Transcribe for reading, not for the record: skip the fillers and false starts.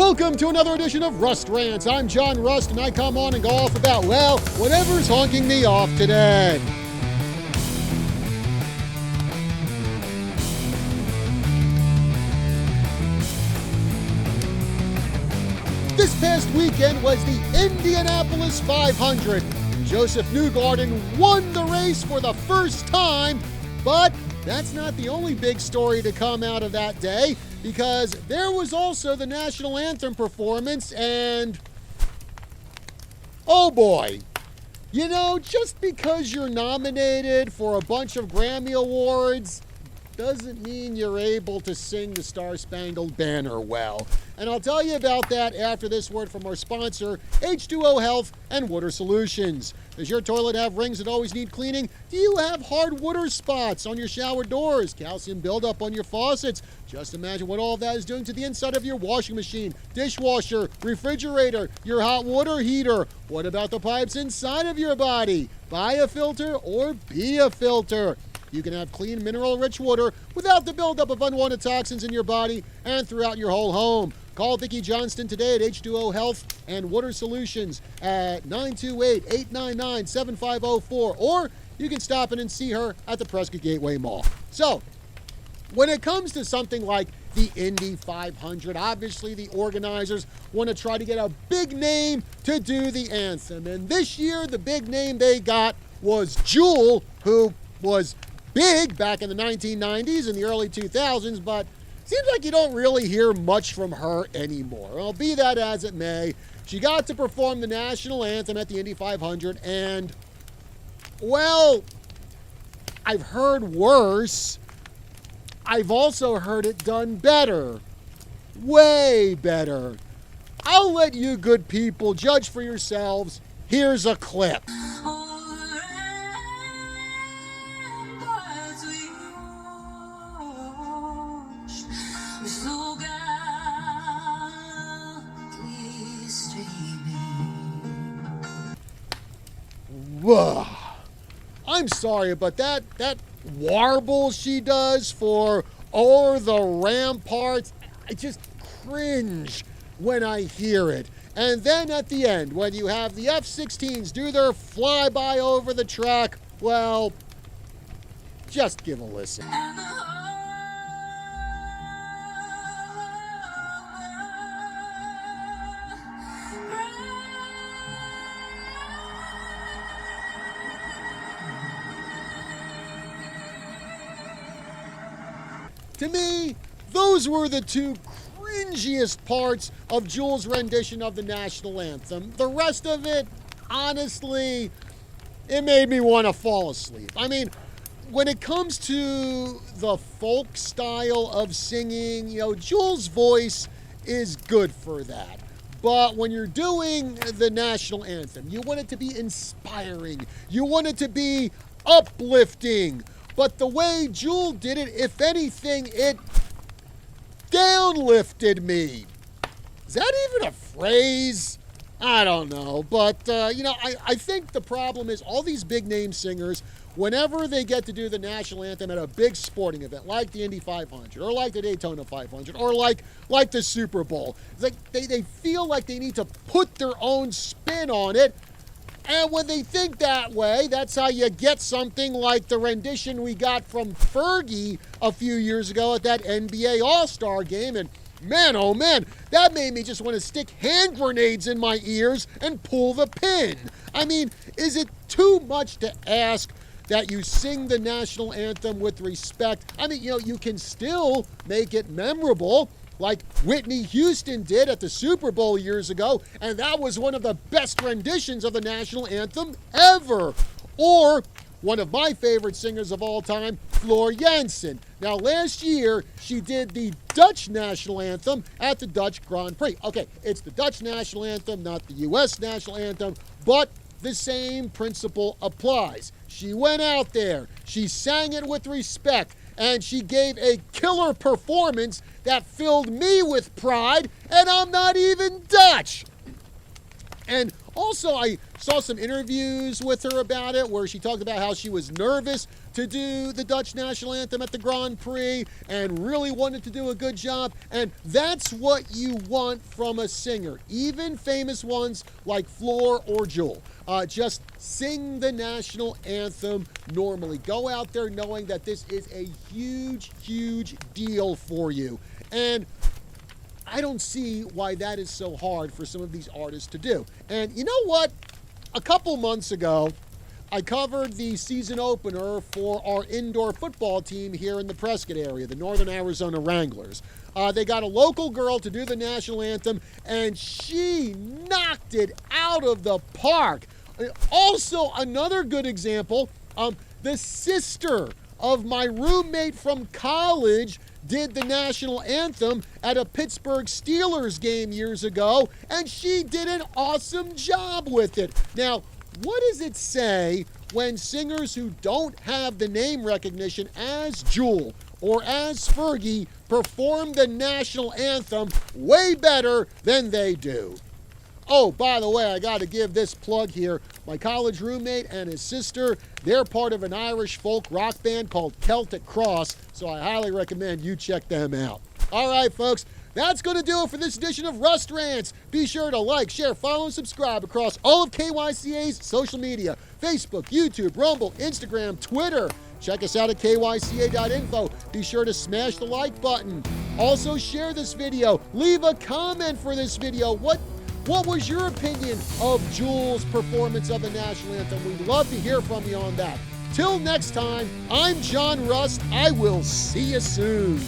Welcome to another edition of Rust Rants. I'm John Rust, and I come on and go off about, well, whatever's honking me off today. This past weekend was the Indianapolis 500. Joseph Newgarden won the race for the first time, but that's not the only big story to come out of that day, because there was also the national anthem performance, and oh boy, you know, just because you're nominated for a bunch of Grammy Awards doesn't mean you're able to sing the Star-Spangled Banner well. And I'll tell you about that after this word from our sponsor, H2O Health and Water Solutions. Does your toilet have rings that always need cleaning? Do you have hard water spots on your shower doors? Calcium buildup on your faucets? Just imagine what all of that is doing to the inside of your washing machine, dishwasher, refrigerator, your hot water heater. What about the pipes inside of your body? Buy a filter or be a filter. You can have clean, mineral-rich water without the buildup of unwanted toxins in your body and throughout your whole home. Call Vicki Johnston today at H2O Health and Water Solutions at 928-899-7504, or you can stop in and see her at the Prescott Gateway Mall. So, when it comes to something like the Indy 500, obviously the organizers want to try to get a big name to do the anthem. And this year, the big name they got was Jewel, who was big back in the 1990s and the early 2000s, but seems like you don't really hear much from her anymore. Well, be that as it may, she got to perform the national anthem at the Indy 500, and, well, I've heard worse. I've also heard it done better. Way better. I'll let you good people judge for yourselves. Here's a clip. Whoa. I'm sorry, but that warble she does for "O'er the Ramparts," I just cringe when I hear it. And then at the end, when you have the F-16s do their flyby over the track, well, just give a listen. To me, those were the two cringiest parts of Jewel's rendition of the national anthem. The rest of it, honestly, it made me want to fall asleep. I mean, when it comes to the folk style of singing, you know, Jewel's voice is good for that. But when you're doing the national anthem, you want it to be inspiring. You want it to be uplifting. But the way Jewel did it, if anything, it downlifted me. Is that even a phrase? I don't know. But, you know, I think the problem is all these big-name singers, whenever they get to do the national anthem at a big sporting event, like the Indy 500, or like the Daytona 500, or like the Super Bowl, it's like they feel like they need to put their own spin on it. And when they think that way, that's how you get something like the rendition we got from Fergie a few years ago at that NBA All-Star game. And man, oh man, that made me just want to stick hand grenades in my ears and pull the pin. I mean, is it too much to ask that you sing the national anthem with respect? I mean, you know, you can still make it memorable, like Whitney Houston did at the Super Bowl years ago, and that was one of the best renditions of the national anthem ever. Or one of my favorite singers of all time, Floor Jansen. Now, last year, she did the Dutch national anthem at the Dutch Grand Prix. Okay, it's the Dutch national anthem, not the U.S. national anthem, but the same principle applies. She went out there, she sang it with respect, and she gave a killer performance that filled me with pride, and I'm not even Dutch. And also, I saw some interviews with her about it where she talked about how she was nervous to do the Dutch national anthem at the Grand Prix and really wanted to do a good job. And that's what you want from a singer, even famous ones like Floor or Jewel. Just sing the national anthem normally. Go out there knowing that this is a huge, huge deal for you. And I don't see why that is so hard for some of these artists to do. And you know what? A couple months ago, I covered the season opener for our indoor football team here in the Prescott area, the Northern Arizona Wranglers. They got a local girl to do the national anthem, and she knocked it out of the park. Also, another good example, the sister of my roommate from college did the national anthem at a Pittsburgh Steelers game years ago, and she did an awesome job with it. Now, what does it say when singers who don't have the name recognition as Jewel or as Fergie perform the national anthem way better than they do? Oh, by the way, I got to give this plug here. My college roommate and his sister, they're part of an Irish folk rock band called Celtic Cross, so I highly recommend you check them out. All right, folks, that's going to do it for this edition of Rust Rants. Be sure to like, share, follow, and subscribe across all of KYCA's social media: Facebook, YouTube, Rumble, Instagram, Twitter. Check us out at kyca.info. Be sure to smash the like button. Also, share this video. Leave a comment for this video. What was your opinion of Jewel's performance of the national anthem? We'd love to hear from you on that. Till next time, I'm John Rust. I will see you soon.